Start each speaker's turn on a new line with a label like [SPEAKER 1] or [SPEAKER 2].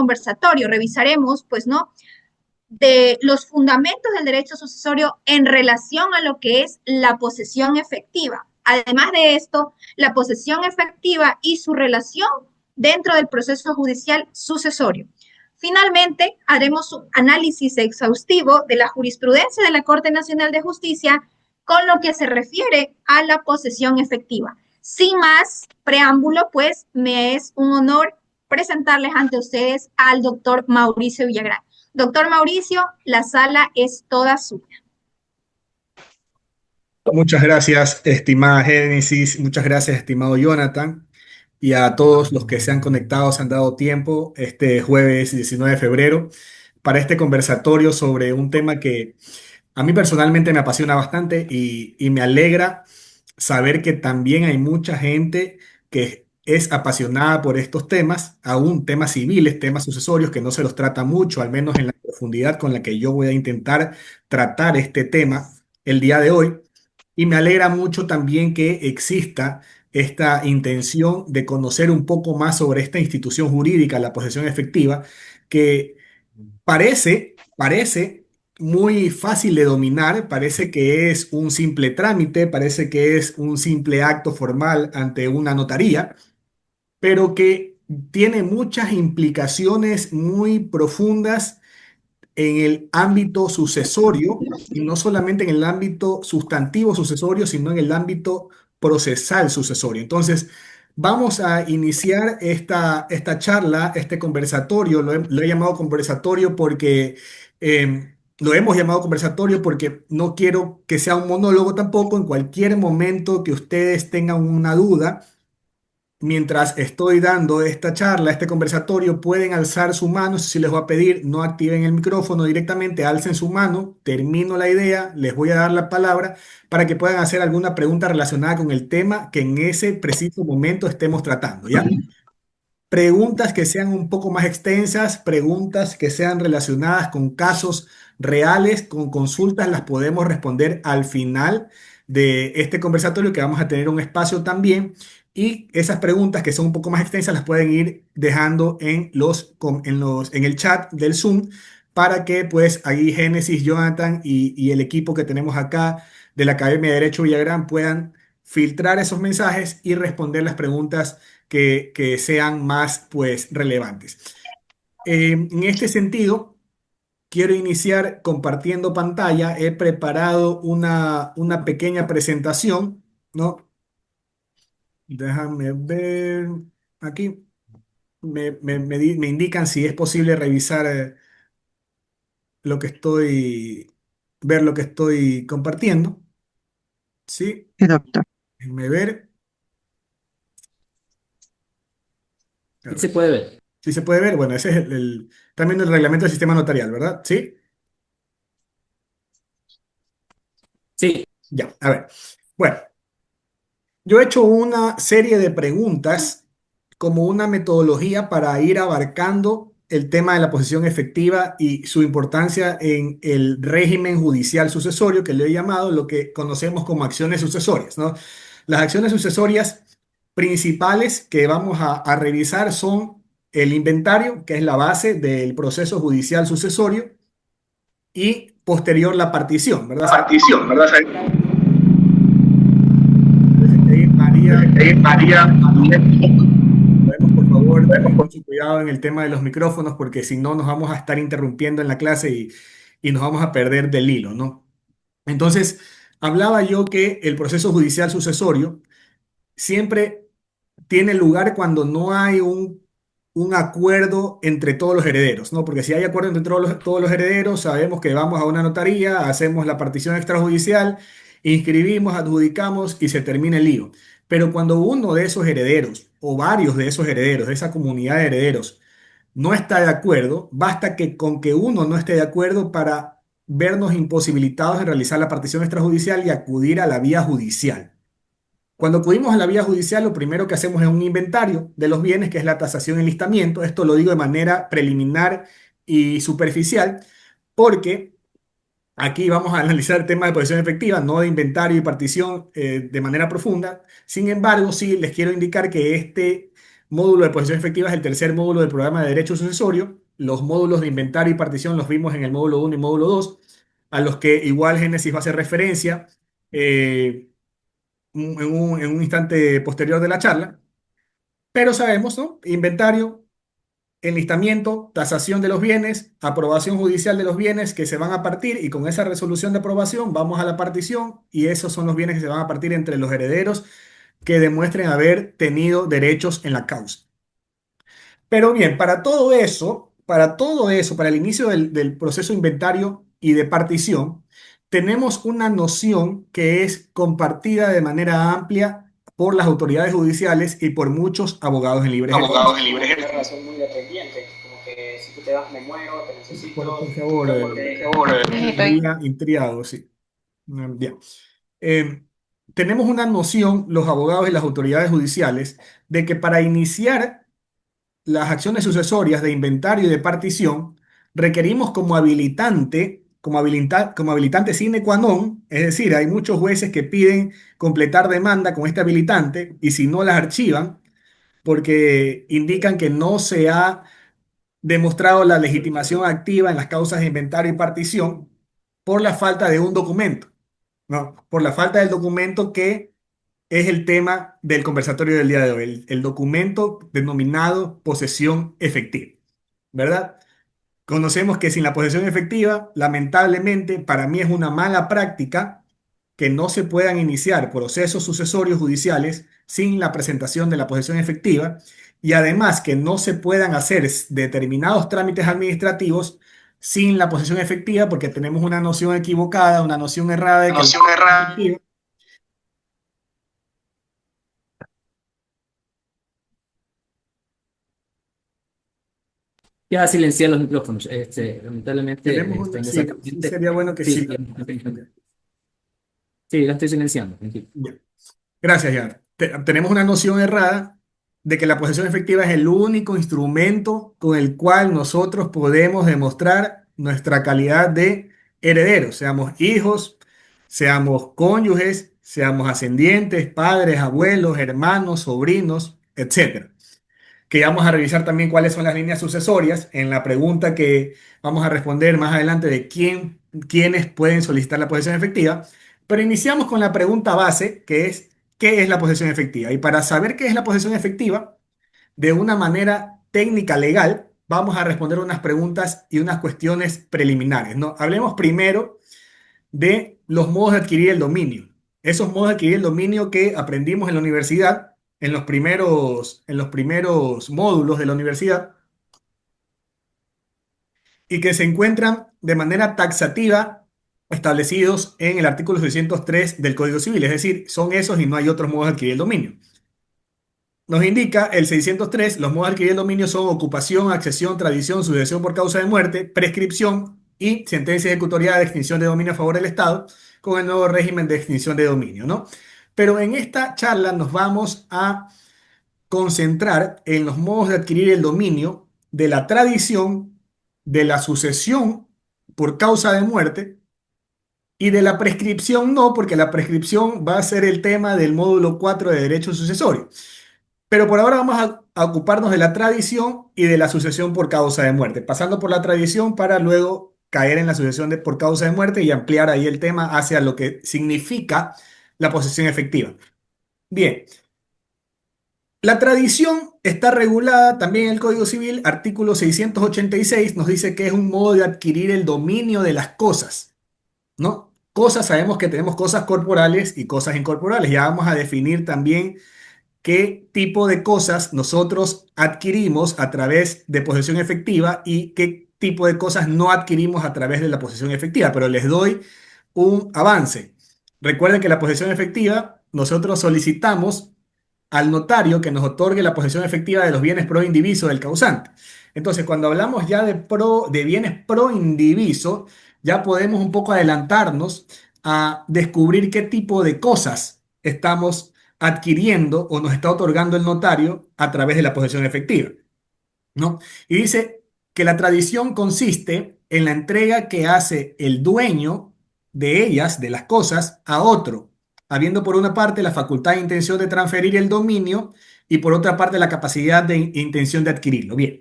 [SPEAKER 1] conversatorio revisaremos, pues, ¿no? De los fundamentos del derecho sucesorio en relación a lo que es la posesión efectiva. Además de esto, la posesión efectiva y su relación dentro del proceso judicial sucesorio. Finalmente, haremos un análisis exhaustivo de la jurisprudencia de la Corte Nacional de Justicia con lo que se refiere a la posesión efectiva. Sin más preámbulo, pues me es un honor presentarles ante ustedes al doctor Mauricio Villagrán. Doctor Mauricio, la sala es toda suya.
[SPEAKER 2] Muchas gracias, estimada Génesis. Muchas gracias, estimado Jonathan. Y a todos los que se han conectado, se han dado tiempo este jueves 19 de febrero para este conversatorio sobre un tema que a mí personalmente me apasiona bastante y me alegra saber que también hay mucha gente que es apasionada por estos temas, aún temas civiles, temas sucesorios, que no se los trata mucho, al menos en la profundidad con la que yo voy a intentar tratar este tema el día de hoy. Y me alegra mucho también que exista esta intención de conocer un poco más sobre esta institución jurídica, la posesión efectiva, que parece muy fácil de dominar, parece que es un simple trámite, parece que es un simple acto formal ante una notaría, pero que tiene muchas implicaciones muy profundas en el ámbito sucesorio, y no solamente en el ámbito sustantivo sucesorio, sino en el ámbito procesal sucesorio. Entonces, vamos a iniciar esta charla, este conversatorio. Lo he llamado conversatorio porque lo hemos llamado conversatorio porque no quiero que sea un monólogo tampoco. En cualquier momento que ustedes tengan una duda, mientras estoy dando esta charla, este conversatorio, pueden alzar su mano. Si les voy a pedir, no activen el micrófono directamente, alcen su mano, termino la idea, les voy a dar la palabra para que puedan hacer alguna pregunta relacionada con el tema que en ese preciso momento estemos tratando, ¿ya? Preguntas que sean un poco más extensas, preguntas que sean relacionadas con casos reales, con consultas, las podemos responder al final de este conversatorio, que vamos a tener un espacio también. Y esas preguntas que son un poco más extensas las pueden ir dejando en el chat del Zoom, para que pues ahí Génesis, Jonathan y el equipo que tenemos acá de la Academia de Derecho Villagrán puedan filtrar esos mensajes y responder las preguntas que sean más pues relevantes. En este sentido, quiero iniciar compartiendo pantalla. He preparado una pequeña presentación, ¿no? Déjame ver aquí. Me indican si es posible revisar lo que ver lo que estoy compartiendo. Sí,
[SPEAKER 3] Sí, doctor.
[SPEAKER 2] déjenme ver. A
[SPEAKER 4] Sí
[SPEAKER 2] ver.
[SPEAKER 4] se puede ver.
[SPEAKER 2] Si se puede ver, bueno, ese es también el reglamento del sistema notarial, ¿verdad? Sí.
[SPEAKER 4] Sí,
[SPEAKER 2] Ya, a ver. Bueno, yo he hecho una serie de preguntas como una metodología para ir abarcando el tema de la posesión efectiva y su importancia en el régimen judicial sucesorio, que le he llamado lo que conocemos como acciones sucesorias, ¿no? Las acciones sucesorias principales que vamos a revisar son el inventario, que es la base del proceso judicial sucesorio, y posterior la partición, ¿verdad?
[SPEAKER 5] Partición, ¿verdad?
[SPEAKER 2] María,
[SPEAKER 5] María,
[SPEAKER 2] podemos por favor tener mucho cuidado en el tema de los micrófonos, porque si no nos vamos a estar interrumpiendo en la clase y nos vamos a perder del hilo, ¿no? Entonces, hablaba yo que el proceso judicial sucesorio siempre tiene lugar cuando no hay un acuerdo entre todos los herederos, ¿no? Porque si hay acuerdo entre todos los herederos, sabemos que vamos a una notaría, hacemos la partición extrajudicial, inscribimos, adjudicamos y se termina el lío. Pero cuando uno de esos herederos o varios de esos herederos, de esa comunidad de herederos, no está de acuerdo, basta que con que uno no esté de acuerdo para vernos imposibilitados de realizar la partición extrajudicial y acudir a la vía judicial. Cuando acudimos a la vía judicial, lo primero que hacemos es un inventario de los bienes, que es la tasación y enlistamiento. Esto lo digo de manera preliminar y superficial, porque aquí vamos a analizar el tema de posesión efectiva, no de inventario y partición de manera profunda. Sin embargo, sí les quiero indicar que este módulo de posesión efectiva es el tercer módulo del programa de derecho sucesorio. Los módulos de inventario y partición los vimos en el módulo 1 y módulo 2, a los que igual Génesis va a hacer referencia eh, en un instante posterior de la charla. Pero sabemos, ¿no? Inventario, enlistamiento, tasación de los bienes, aprobación judicial de los bienes que se van a partir, y con esa resolución de aprobación vamos a la partición, y esos son los bienes que se van a partir entre los herederos que demuestren haber tenido derechos en la causa. Pero bien, para el inicio del proceso de inventario y de partición, tenemos una noción que es compartida de manera amplia por las autoridades judiciales y por muchos abogados en libre ejercicio.
[SPEAKER 3] Una relación muy dependiente, como que si tú te vas me muero, te necesito.
[SPEAKER 2] Por favor, intrigado, sí. Bien. Eh, Tenemos una noción, los abogados y las autoridades judiciales, de que para iniciar las acciones sucesorias de inventario y de partición, requerimos como habilitante sine qua non, es decir, hay muchos jueces que piden completar demanda con este habilitante y si no las archivan porque indican que no se ha demostrado la legitimación activa en las causas de inventario y partición por la falta de un documento, ¿no? Por la falta del documento que es el tema del conversatorio del día de hoy, el documento denominado posesión efectiva, ¿verdad? Conocemos que sin la posesión efectiva, lamentablemente, para mí es una mala práctica que no se puedan iniciar procesos sucesorios judiciales sin la presentación de la posesión efectiva, y además que no se puedan hacer determinados trámites administrativos sin la posesión efectiva porque tenemos una noción equivocada, una noción errada de que
[SPEAKER 4] Ya silencié los micrófonos. Lamentablemente,
[SPEAKER 2] sí, sí sería bueno que sí.
[SPEAKER 4] Sí, la estoy silenciando.
[SPEAKER 2] Bien. Gracias, Jan. Tenemos una noción errada de que la posesión efectiva es el único instrumento con el cual nosotros podemos demostrar nuestra calidad de herederos, seamos hijos, seamos cónyuges, seamos ascendientes, padres, abuelos, hermanos, sobrinos, etcétera. Que vamos a revisar también cuáles son las líneas sucesorias en la pregunta que vamos a responder más adelante de quiénes pueden solicitar la posesión efectiva. Pero iniciamos con la pregunta base, que es, ¿qué es la posesión efectiva? Y para saber qué es la posesión efectiva, de una manera técnica legal, vamos a responder unas preguntas y unas cuestiones preliminares, ¿no? Hablemos primero de los modos de adquirir el dominio. Esos modos de adquirir el dominio que aprendimos en la universidad, en los primeros módulos de la universidad, y que se encuentran de manera taxativa establecidos en el artículo 603 del Código Civil. Es decir, son esos y no hay otros modos de adquirir el dominio. Nos indica el 603, los modos de adquirir el dominio son ocupación, accesión, tradición, sucesión por causa de muerte, prescripción y sentencia ejecutoriada de extinción de dominio a favor del Estado con el nuevo régimen de extinción de dominio, ¿no? Pero en esta charla nos vamos a concentrar en los modos de adquirir el dominio de la tradición, de la sucesión por causa de muerte y de la prescripción no, porque la prescripción va a ser el tema del módulo 4 de derecho sucesorio. Pero por ahora vamos a ocuparnos de la tradición y de la sucesión por causa de muerte, pasando por la tradición para luego caer en la sucesión por causa de muerte y ampliar ahí el tema hacia lo que significa la posesión efectiva. Bien, la tradición está regulada también en el Código Civil, artículo 686, nos dice que es un modo de adquirir el dominio de las cosas, ¿no? Cosas, sabemos que tenemos cosas corporales y cosas incorporales. Ya vamos a definir también qué tipo de cosas nosotros adquirimos a través de posesión efectiva y qué tipo de cosas no adquirimos a través de la posesión efectiva, pero les doy un avance. Recuerden que la posesión efectiva, nosotros solicitamos al notario que nos otorgue la posesión efectiva de los bienes pro indiviso del causante. Entonces, cuando hablamos ya de bienes pro indiviso, ya podemos un poco adelantarnos a descubrir qué tipo de cosas estamos adquiriendo o nos está otorgando el notario a través de la posesión efectiva, ¿no? Y dice que la tradición consiste en la entrega que hace el dueño de ellas, de las cosas, a otro, habiendo por una parte la facultad e intención de transferir el dominio y por otra parte la capacidad de intención de adquirirlo. Bien,